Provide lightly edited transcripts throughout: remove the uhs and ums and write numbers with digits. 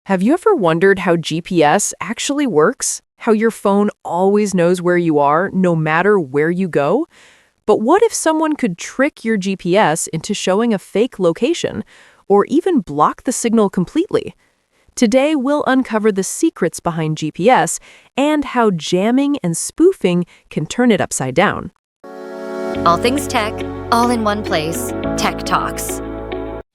Have you ever wondered how GPS actually works? How your phone always knows where you are, no matter where you go? But what if someone could trick your GPS into showing a fake location, or even block the signal completely? Today, we'll uncover the secrets behind GPS and how jamming and spoofing can turn it upside down. All things tech, all in one place. Tech Talks.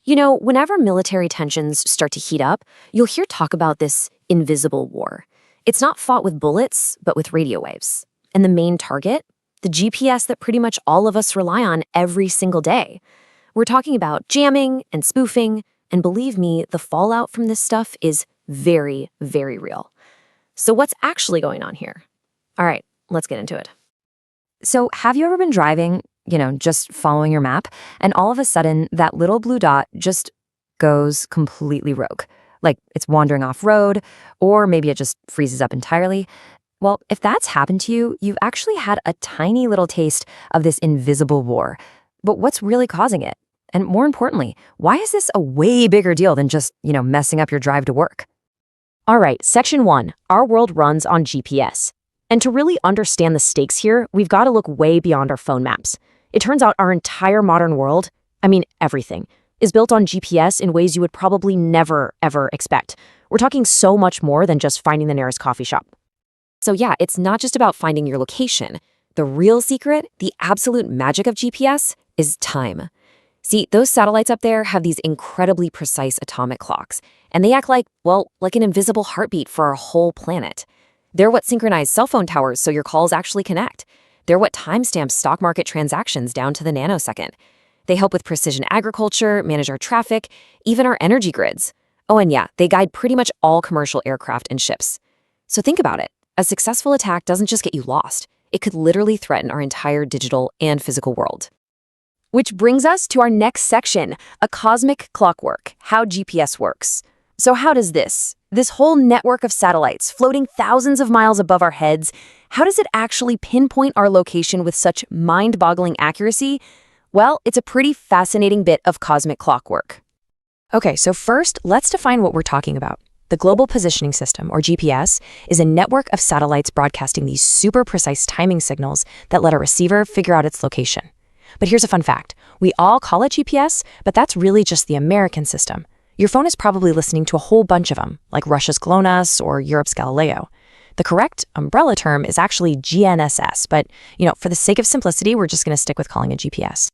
You know, whenever military tensions start to heat up, you'll hear talk about this invisible war. It's not fought with bullets, but with radio waves. And the main target? The GPS that pretty much all of us rely on every single day. We're talking about jamming and spoofing, and believe me, the fallout from this stuff is very, very real. So what's actually going on here? All right, let's get into it. So have you ever been driving, just following your map, and all of a sudden that little blue dot just goes completely rogue? Like it's wandering off road, or maybe it just freezes up entirely. Well, if that's happened to you, you've actually had a tiny little taste of this invisible war. But what's really causing it? And more importantly, why is this a way bigger deal than just, messing up your drive to work? All right, section 1, our world runs on GPS. And to really understand the stakes here, we've got to look way beyond our phone maps. It turns out our entire modern world, everything, is built on GPS in ways you would probably never, ever expect. We're talking so much more than just finding the nearest coffee shop. So yeah, it's not just about finding your location. The real secret, the absolute magic of GPS, is time. See, those satellites up there have these incredibly precise atomic clocks, and they act like an invisible heartbeat for our whole planet. They're what synchronize cell phone towers so your calls actually connect. They're what timestamps stock market transactions down to the nanosecond. They help with precision agriculture, manage our traffic, even our energy grids. Oh, and yeah, they guide pretty much all commercial aircraft and ships. So think about it. A successful attack doesn't just get you lost. It could literally threaten our entire digital and physical world. Which brings us to our next section, a cosmic clockwork, how GPS works. So how does this whole network of satellites floating thousands of miles above our heads, how does it actually pinpoint our location with such mind-boggling accuracy? Well, it's a pretty fascinating bit of cosmic clockwork. Okay, so first, let's define what we're talking about. The Global Positioning System, or GPS, is a network of satellites broadcasting these super precise timing signals that let a receiver figure out its location. But here's a fun fact. We all call it GPS, but that's really just the American system. Your phone is probably listening to a whole bunch of them, like Russia's GLONASS or Europe's Galileo. The correct umbrella term is actually GNSS, but, for the sake of simplicity, we're just going to stick with calling it GPS.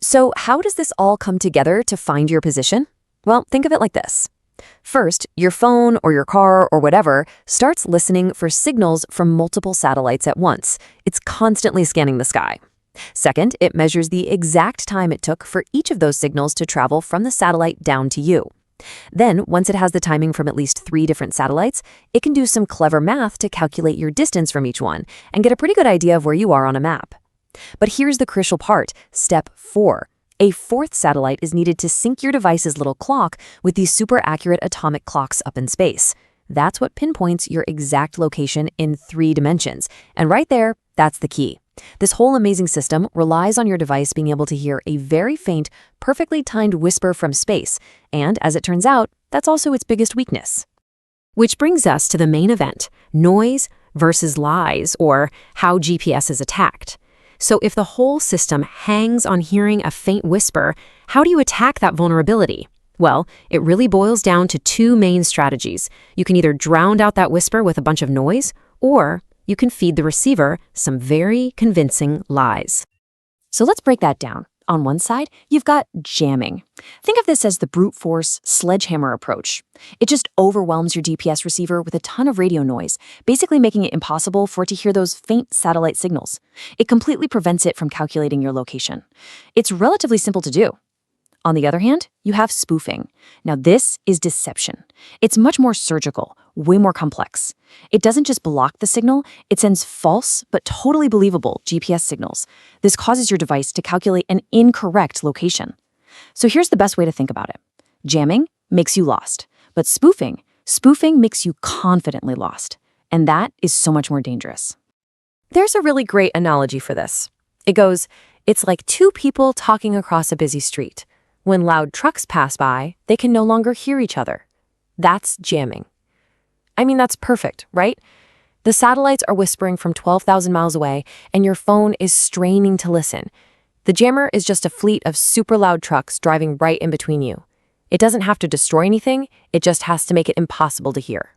So how does this all come together to find your position? Well, think of it like this. First, your phone or your car or whatever starts listening for signals from multiple satellites at once. It's constantly scanning the sky. Second, it measures the exact time it took for each of those signals to travel from the satellite down to you. Then, once it has the timing from at least 3 different satellites, it can do some clever math to calculate your distance from each one and get a pretty good idea of where you are on a map. But here's the crucial part, step 4. A 4th satellite is needed to sync your device's little clock with these super accurate atomic clocks up in space. That's what pinpoints your exact location in 3 dimensions. And right there, that's the key. This whole amazing system relies on your device being able to hear a very faint, perfectly timed whisper from space, and as it turns out, that's also its biggest weakness. Which brings us to the main event, noise versus lies, or how GPS is attacked. So if the whole system hangs on hearing a faint whisper, how do you attack that vulnerability? Well, it really boils down to 2 main strategies. You can either drown out that whisper with a bunch of noise, or you can feed the receiver some very convincing lies. So let's break that down. On one side, you've got jamming. Think of this as the brute force sledgehammer approach. It just overwhelms your GPS receiver with a ton of radio noise, basically making it impossible for it to hear those faint satellite signals. It completely prevents it from calculating your location. It's relatively simple to do. On the other hand, you have spoofing. Now this is deception. It's much more surgical, way more complex. It doesn't just block the signal, it sends false but totally believable GPS signals. This causes your device to calculate an incorrect location. So here's the best way to think about it. Jamming makes you lost, but spoofing makes you confidently lost. And that is so much more dangerous. There's a really great analogy for this. It goes, it's like 2 people talking across a busy street. When loud trucks pass by, they can no longer hear each other. That's jamming. I mean, that's perfect, right? The satellites are whispering from 12,000 miles away, and your phone is straining to listen. The jammer is just a fleet of super loud trucks driving right in between you. It doesn't have to destroy anything, it just has to make it impossible to hear.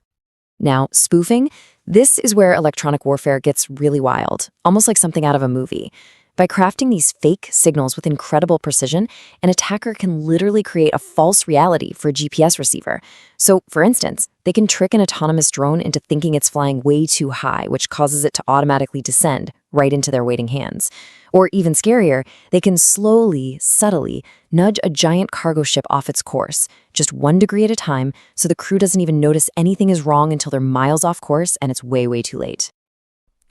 Now, spoofing, this is where electronic warfare gets really wild, almost like something out of a movie. By crafting these fake signals with incredible precision, an attacker can literally create a false reality for a GPS receiver. So, for instance, they can trick an autonomous drone into thinking it's flying way too high, which causes it to automatically descend right into their waiting hands. Or even scarier, they can slowly, subtly nudge a giant cargo ship off its course, just 1 degree at a time, so the crew doesn't even notice anything is wrong until they're miles off course and it's way, way too late.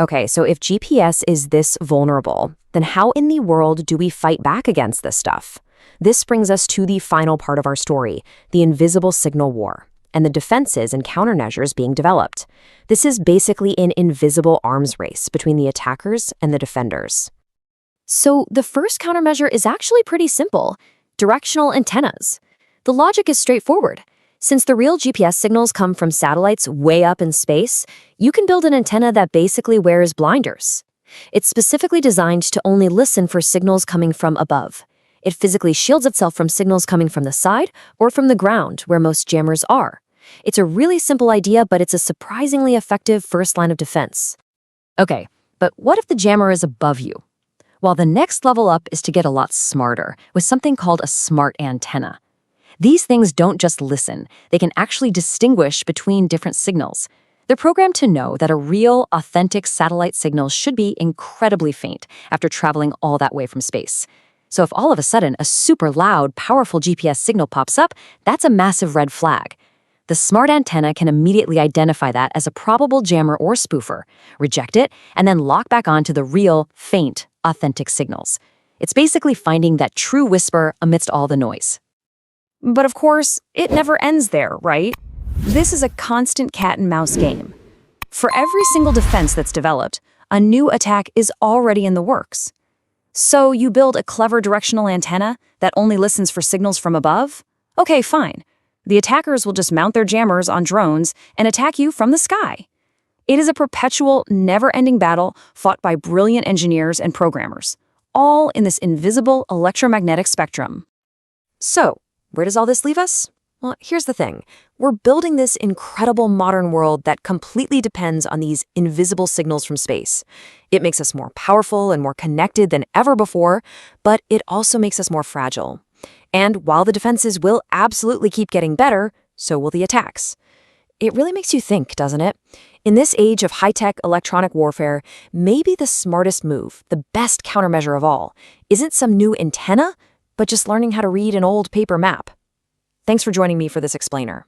Okay, so if GPS is this vulnerable, then how in the world do we fight back against this stuff? This brings us to the final part of our story, the invisible signal war, and the defenses and countermeasures being developed. This is basically an invisible arms race between the attackers and the defenders. So the first countermeasure is actually pretty simple: directional antennas. The logic is straightforward. Since the real GPS signals come from satellites way up in space, you can build an antenna that basically wears blinders. It's specifically designed to only listen for signals coming from above. It physically shields itself from signals coming from the side or from the ground, where most jammers are. It's a really simple idea, but it's a surprisingly effective first line of defense. Okay, but what if the jammer is above you? Well, the next level up is to get a lot smarter with something called a smart antenna. These things don't just listen, they can actually distinguish between different signals. They're programmed to know that a real, authentic satellite signal should be incredibly faint after traveling all that way from space. So if all of a sudden a super loud, powerful GPS signal pops up, that's a massive red flag. The smart antenna can immediately identify that as a probable jammer or spoofer, reject it, and then lock back onto the real, faint, authentic signals. It's basically finding that true whisper amidst all the noise. But of course, it never ends there, right? This is a constant cat-and-mouse game. For every single defense that's developed, a new attack is already in the works. So you build a clever directional antenna that only listens for signals from above? Okay, fine. The attackers will just mount their jammers on drones and attack you from the sky. It is a perpetual, never-ending battle fought by brilliant engineers and programmers, all in this invisible electromagnetic spectrum. So, where does all this leave us? Well, here's the thing. We're building this incredible modern world that completely depends on these invisible signals from space. It makes us more powerful and more connected than ever before, but it also makes us more fragile. And while the defenses will absolutely keep getting better, so will the attacks. It really makes you think, doesn't it? In this age of high-tech electronic warfare, maybe the smartest move, the best countermeasure of all, isn't some new antenna, but just learning how to read an old paper map. Thanks for joining me for this explainer.